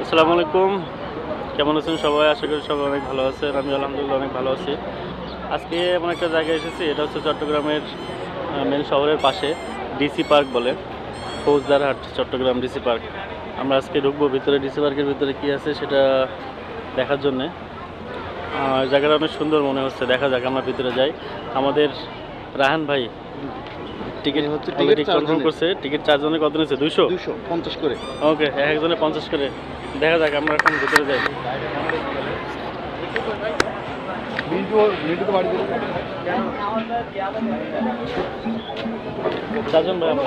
আসসালামু আলাইকুম। কেমন আছেন সবাই? আশা করি সবাই অনেক ভালো আছেন। আমি আলহামদুলিল্লাহ অনেক ভালো আছি। আজকে এমন একটা জায়গায় এসেছি, এটা হচ্ছে চট্টগ্রামের মেন শহরের পাশে ডিসি পার্ক বলে, ফৌজদারহাট চট্টগ্রাম ডিসি পার্ক। আমরা আজকে ঢুকবো ভিতরে, ডিসি পার্কের ভিতরে কী আছে সেটা দেখার জন্যে। জায়গাটা অনেক সুন্দর মনে হচ্ছে, দেখা যাক আমরা ভিতরে যাই। আমাদের রাহান ভাই টিকিট টিকিট কনফার্ম করছে। টিকিট 4 জনের কত নিচ্ছে? 250 করে। ওকে, একজনে 50 করে। দেখা যাক, আমরা এখন ভিতরে যাই। চারজন ভাই আমরা।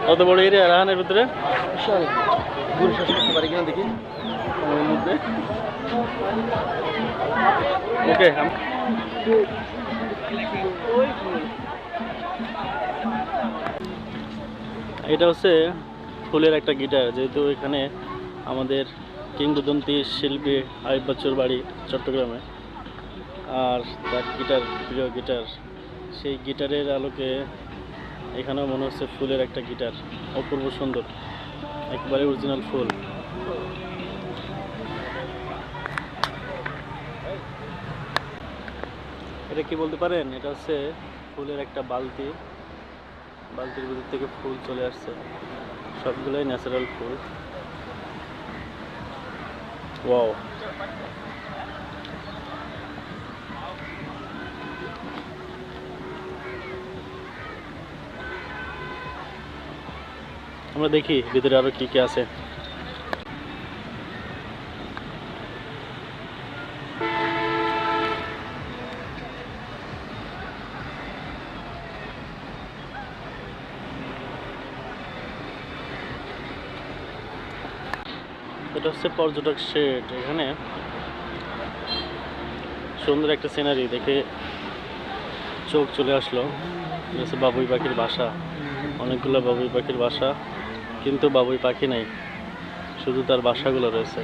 কত বড় এরিয়া রাহানের ভিতরে? বিশাল। ঘুরে শেষ করতে পারি কিনা দেখি ওর মধ্যে। ওকে, এটা হচ্ছে ফুলের একটা গিটার। যেহেতু এখানে আমাদের কিংবদন্তি শিল্পী আইয়ুব বাচ্চুর বাড়ি চট্টগ্রামে, আর তার গিটার, প্রিয় গিটার, সেই গিটারের আলোকে এখানেও মনে হচ্ছে ফুলের একটা গিটার। অপূর্ব সুন্দর, একেবারে অরিজিনাল ফুল। এটা কি বলতে পারেন? এটা হচ্ছে ফুলের একটা বালতি। বালতির ভিতর থেকে ফুল চলে আসছে, সবগুলোই ন্যাচারাল ফুল। ওয়াও, আমরা দেখি ভিতরে আরো কি কি আছে। এটা হচ্ছে পর্যটক শেড। এখানে সুন্দর একটা সিনারি দেখে চোখ চলে আসলো। হচ্ছে বাবুই পাখির বাসা, অনেকগুলো বাবুই পাখির বাসা, কিন্তু বাবুই পাখি নাই, শুধু তার বাসাগুলো রয়েছে।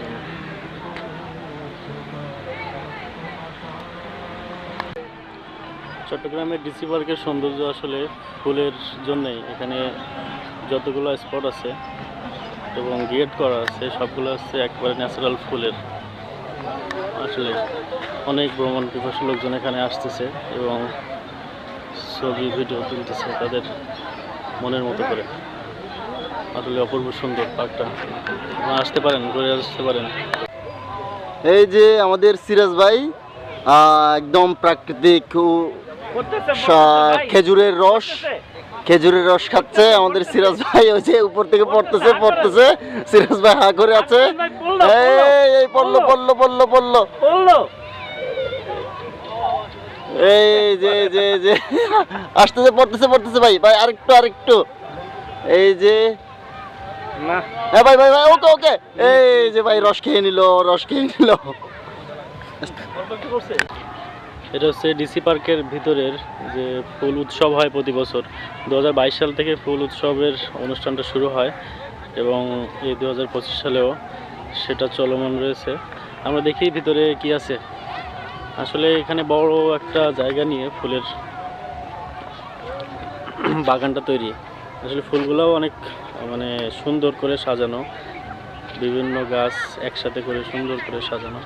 চট্টগ্রামের ডিসি পার্কের সৌন্দর্য আসলে ফুলের জন্যই। এখানে যতগুলো স্পট আছে এবং গেট করা আছে, সবগুলো হচ্ছে একবারে ন্যাচারাল ফুলের। আসলে অনেক ভ্রমণ পিপাসু লোকজন এখানে আসতেছে এবং ছবি ভিডিও তুলতেছে তাদের মনের মতো করে। আসলে অপূর্ব সুন্দর পার্কটা, আসতে পারেন, ঘুরে আসতে পারেন। এই যে আমাদের সিরাজ ভাই একদম প্রাকৃতিক খেজুরের রস খাচ্ছে। আমাদের সিরাজ ভাই ওই যে উপর থেকে পড়তেছে। সিরাজ ভাই হা করে আছে। এই পড়লো। এই যে আসতেছে, পড়তেছে ভাই আরেকটু। এই যে না, হ্যাঁ ভাই ওকে। এই যে ভাই রস খেয়ে নিল। এটা হচ্ছে ডিসি পার্কের ভিতরের যে ফুল উৎসব হয় প্রতি বছর। 2022 সাল থেকে ফুল উৎসবের অনুষ্ঠানটা শুরু হয় এবং এই 2025 সালেও সেটা চলমান রয়েছে। আমরা দেখি ভিতরে কি আছে। আসলে এখানে বড় একটা জায়গা নিয়ে ফুলের বাগানটা তৈরি। আসলে ফুলগুলোও অনেক মানে সুন্দর করে সাজানো, বিভিন্ন গাছ একসাথে করে সুন্দর করে সাজানো।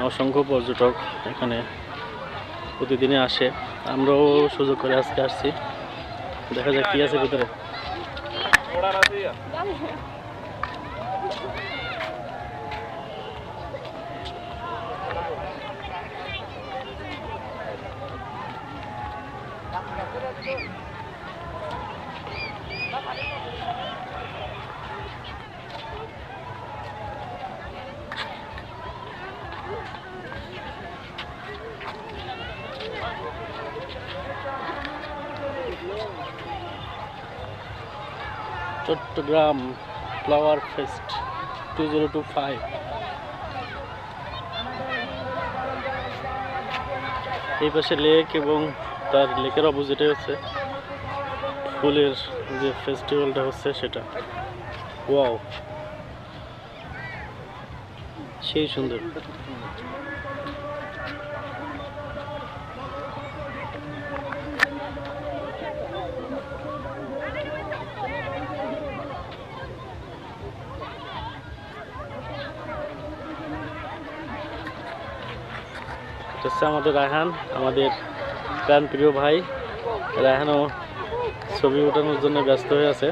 অসংখ্য পর্যটক এখানে প্রতিদিনে আসে, আমরাও সুযোগ করে আজকে আসছি। দেখা যাক কি আছে ভিতরে। Chattogram flower fest 2025। এই পাশে লেক এবং তার লেকের অপোজিটে হচ্ছে ফুলের যে ফেস্টিভ্যালটা হচ্ছে সেটা। ওয়াও, সেই সুন্দর। এটা হচ্ছে আমাদের রায়হান, আমাদের প্রাণ প্রিয় ভাই। রায়হানও ছবি ওঠানোর জন্য ব্যস্ত হয়ে আছে।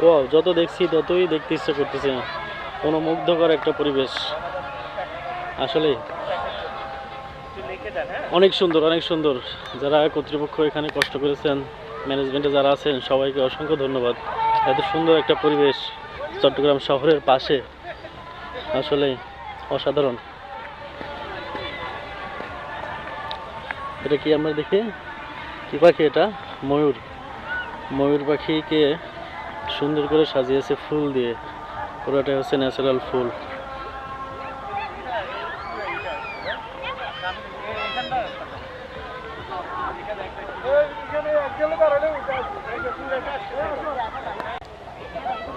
ও যত দেখছি ততই দেখতে ইচ্ছে করতেছে, কোনো মুগ্ধকর একটা পরিবেশ। আসলে অনেক সুন্দর, অনেক সুন্দর। যারা কর্তৃপক্ষ এখানে কষ্ট করেছেন, ম্যানেজমেন্টে যারা আছেন, সবাইকে অসংখ্য ধন্যবাদ। এত সুন্দর একটা পরিবেশ চট্টগ্রাম শহরের পাশে, আসলে অসাধারণ। এটা কি আমরা দেখি, কি পাখি? এটা ময়ূর। ময়ূর পাখিকে সুন্দর করে সাজিয়েছে ফুল দিয়ে, পুরোটাই হচ্ছে ন্যাচারাল ফুল।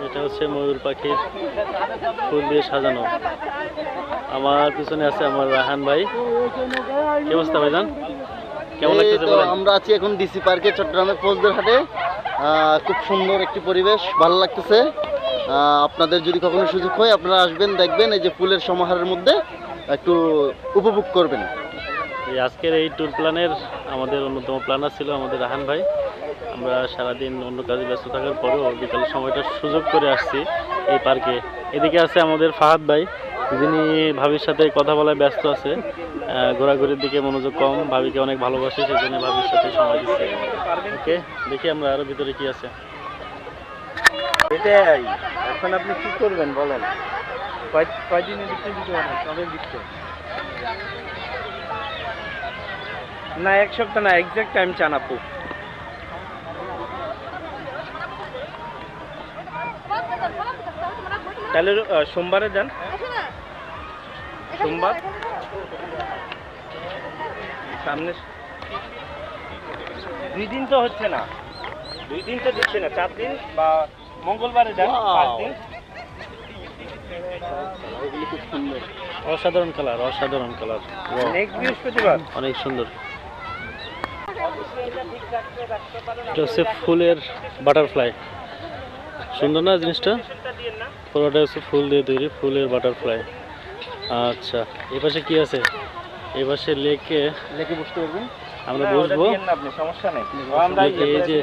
এটা হচ্ছে ময়ূর পাখির ফুল দিয়ে সাজানো। আমার পিছনে আছে আমার রায়হান ভাই। কি অবস্থা ভাইজান, কেমন লাগতেছে বলেন? আমরা আছি এখন ডিসি পার্কে, চট্টগ্রামের ফৌজদার হাটে। খুব সুন্দর একটি পরিবেশ, ভালো লাগতেছে। আপনাদের যদি কখনো সুযোগ হয় আপনারা আসবেন, দেখবেন এই যে ফুলের সমাহারের মধ্যে একটু উপভোগ করবেন। এই আজকের এই ট্যুর প্ল্যানের আমাদের অন্যতম প্ল্যানার ছিল আমাদের রাহান ভাই। আমরা সারাদিন অন্য কাজে ব্যস্ত থাকার পরেও বিকালের সময়টা সুযোগ করে আসছি এই পার্কে। এদিকে আছে আমাদের ফাহাদ ভাই, যিনি ভাবির সাথে কথা বলায় ব্যস্ত আছে। ঘোরাঘুরির দিকে মনোযোগ কম, ভাবিকে অনেক ভালোবাসে, সেই জন্য ভাবির সাথে সময় দিচ্ছে। ওকে, দেখি আমরা আরো ভিতরে কি আছে। এটাই, এখন আপনি কি করবেন বলেন? কয়দিনে দিতে দিতে পারেন? কবে দিচ্ছে? না, এক সপ্তাহ না, এক্সাক্ট টাইম চান আপু। তাহলে সোমবারে যান, সোমবার সামনে। 2 দিন তো হচ্ছে না, 2 দিন তো দিচ্ছে না, 4 দিন বা মঙ্গলবারে যান, 5 দিন। খুব সুন্দর, অসাধারণ কালার, অসাধারণ কালার। নেক্সট বৃহস্পতিবার অনেক সুন্দর। এটা হচ্ছে ফুলের বাটারফ্লাই। সুন্দর না জিনিসটা? পুরোটা হচ্ছে ফুল দিয়ে তৈরি, ফুলের বাটারফ্লাই। আচ্ছা, এই পাশে কি আছে? এই পাশে লেকে বসতে পারবেন। আমরা বসবো। আপনি সমস্যা নেই, লেকে এই যে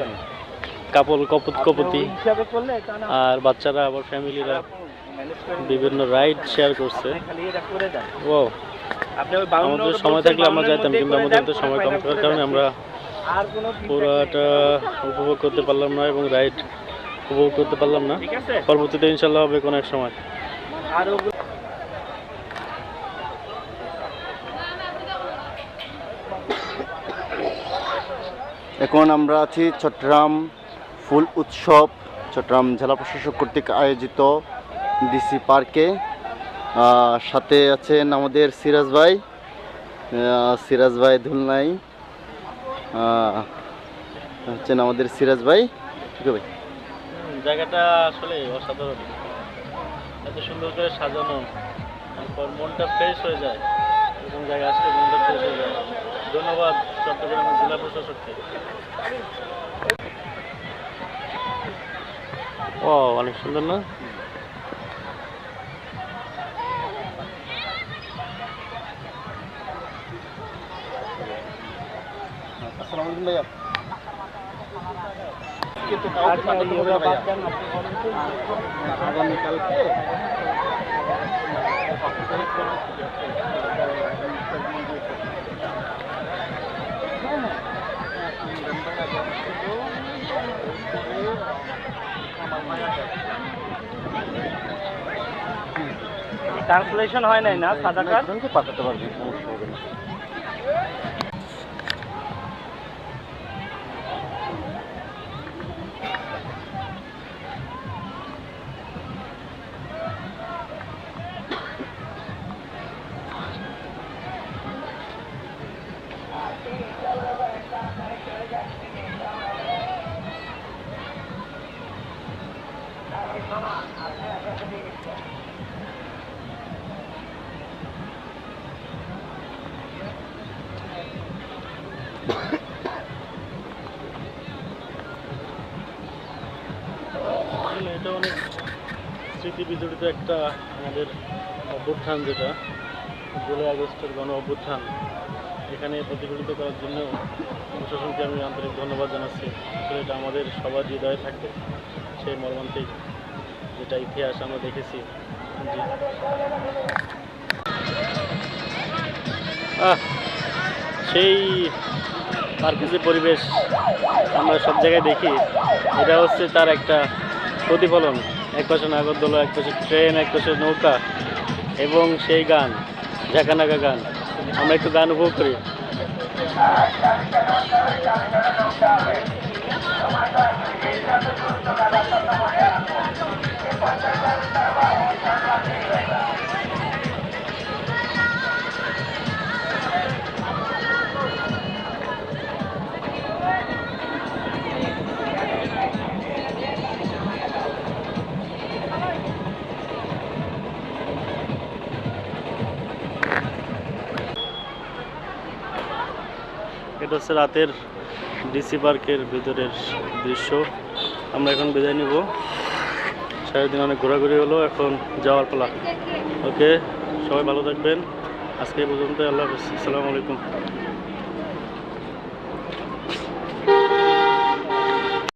কাপল কপতি হিসাবে করলে আর বাচ্চারা আবার ফ্যামিলিরা বিভিন্ন রাইড শেয়ার করছে। খালি এটা করে দেন। ও, আপনি ওই আমাদের সময় থাকলে আমরা যাইতাম, কিন্তু আমাদের তো সময় কম থাকার কারণে আমরা আর কোনো পুরোটা উপভোগ করতে পারলাম না এবং রাইড উপভোগ করতে পারলাম না। ঠিক আছে, পরবর্তীতে ইনশাল্লাহ হবে কোনো এক সময়। আর এখন আমরা আছি চট্টগ্রাম ফুল উৎসব, চট্টগ্রাম জেলা প্রশাসক কর্তৃক আয়োজিত ডিসি পার্কে। সাথে আছেন আমাদের সিরাজ ভাই ধুলনাই, হচ্ছেন আমাদের সিরাজ ভাই। ঠিক ভাই, জায়গাটা আসলে অসাধারণ, এত সুন্দর করে সাজানো, তারপর মনটা ফ্রেশ হয়ে যায়। এরকম জায়গায় আসলে মনটা ফ্রেশ হয়ে যায়। ধন্যবাদ চট্টগ্রামের জেলা প্রশাসককে। ও, অনেক সুন্দর না? আসসালামু আলাইকুম ভাইয়া। আগামীকালকে ট্রান্সলেশন হয় নাই না সাদা কার্ড? পাঠাতে পারবেন, সমস্যা হবে না। আসলে এটা অনেক স্মৃতি বিজড়িত একটা আমাদের অভ্যুত্থান, যেটা জুলাই আগস্টের গণ অভ্যুত্থান। এখানে প্রতিফলিত করার জন্য প্রশাসনকে আমি আন্তরিক ধন্যবাদ জানাচ্ছি। আসলে এটা আমাদের সবার হৃদয়ে থাকবে, সেই মর্মান্তিক যেটা ইতিহাস আমরা দেখেছি। জি। সেই পার্কের যে পরিবেশ আমরা সব জায়গায় দেখি, এটা হচ্ছে তার একটা প্রতিফলন। এক পাশে নাগরদোলা, এক পাশে ট্রেন, এক পাশে নৌকা, এবং সেই গান, ঝাঁকানাকা গান। আমরা একটু গান উপভোগ করি। এটা হচ্ছে রাতের ডিসি পার্কের ভিতরের দৃশ্য। আমরা এখন বিদায় নিব। সারাদিন অনেক ঘোরাঘুরি হলো, এখন যাওয়ার পালা। ওকে, সবাই ভালো থাকবেন। আজকে এই পর্যন্ত। আল্লাহ হাফেজ। আসসালামু আলাইকুম।